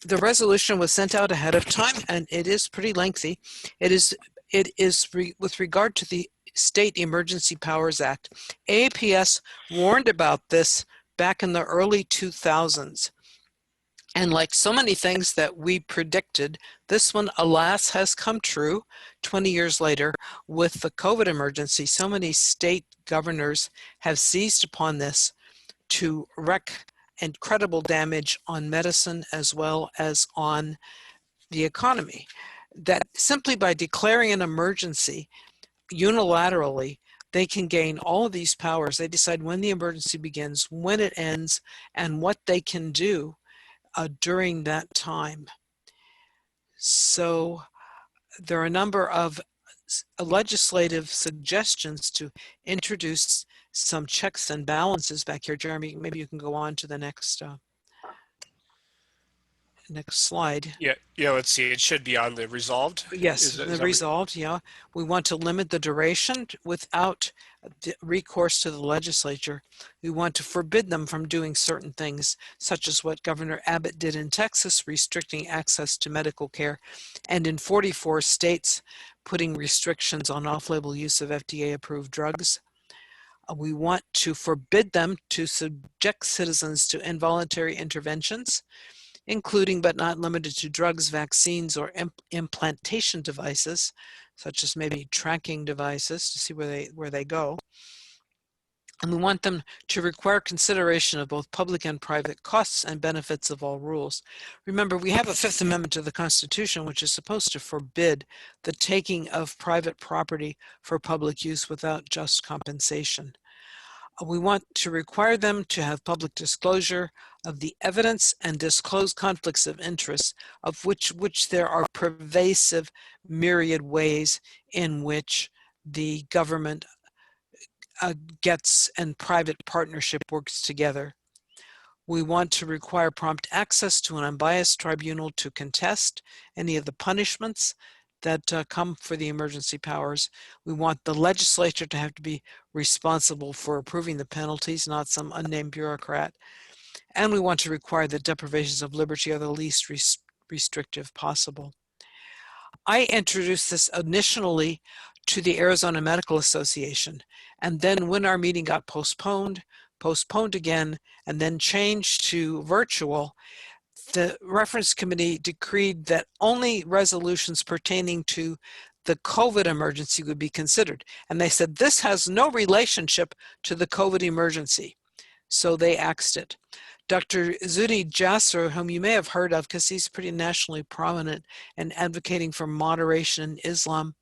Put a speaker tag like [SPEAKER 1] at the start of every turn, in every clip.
[SPEAKER 1] The resolution was sent out ahead of time, and it is pretty lengthy. It is with regard to the State Emergency Powers Act. AAPS warned about this back in the early 2000s. And like so many things that we predicted, this one, alas, has come true 20 years later with the COVID emergency. So many state governors have seized upon this to wreak incredible damage on medicine as well as on the economy. That simply by declaring an emergency unilaterally, they can gain all of these powers. They decide when the emergency begins, when it ends, and what they can do during that time. So there are a number of legislative suggestions to introduce some checks and balances back here. Jeremy, maybe you can go on to the next slide.
[SPEAKER 2] Yeah, let's see. It should be on the resolved.
[SPEAKER 1] Yes, the resolved, yeah. We want to limit the duration without recourse to the legislature. We want to forbid them from doing certain things, such as what Governor Abbott did in Texas, restricting access to medical care, and in 44 states, putting restrictions on off-label use of FDA-approved drugs. We want to forbid them to subject citizens to involuntary interventions, including but not limited to drugs, vaccines, or implantation devices, such as maybe tracking devices to see where they go. And we want them to require consideration of both public and private costs and benefits of all rules. Remember, we have a Fifth Amendment to the Constitution, which is supposed to forbid the taking of private property for public use without just compensation. We want to require them to have public disclosure of the evidence and disclose conflicts of interest, of which there are pervasive myriad ways in which the government gets and private partnership works together. We want to require prompt access to an unbiased tribunal to contest any of the punishments that come for the emergency powers. We want the legislature to have to be responsible for approving the penalties, not some unnamed bureaucrat. And we want to require that deprivations of liberty are the least restrictive possible. I introduced this initially to the Arizona Medical Association, and then when our meeting got postponed again, and then changed to virtual, the reference committee decreed that only resolutions pertaining to the COVID emergency would be considered. And they said, this has no relationship to the COVID emergency. So they axed it. Dr. Zuhdi Jasser, whom you may have heard of because he's pretty nationally prominent and advocating for moderation in Islam,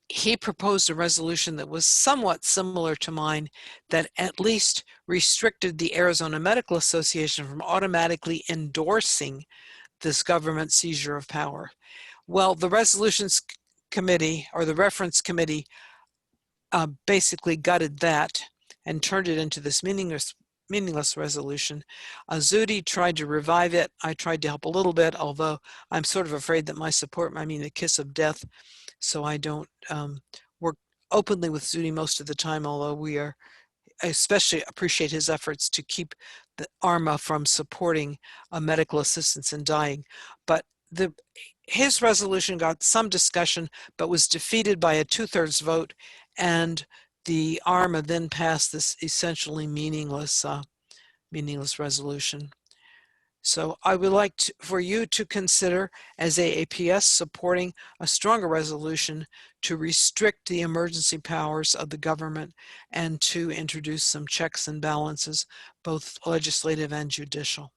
[SPEAKER 1] he proposed a resolution that was somewhat similar to mine that at least restricted the Arizona Medical Association from automatically endorsing this government seizure of power. Well, the resolutions committee or the reference committee basically gutted that and turned it into this meaningless resolution. Zuhdi tried to revive it. I tried to help a little bit, although I'm sort of afraid that my support might mean a kiss of death. So I don't work openly with Zuhdi most of the time, although I especially appreciate his efforts to keep the ARMA from supporting medical assistance in dying. But his resolution got some discussion, but was defeated by a 2/3 vote, and the ARMA then passed this essentially meaningless resolution. So I would like for you to consider, as AAPS, supporting a stronger resolution to restrict the emergency powers of the government and to introduce some checks and balances, both legislative and judicial.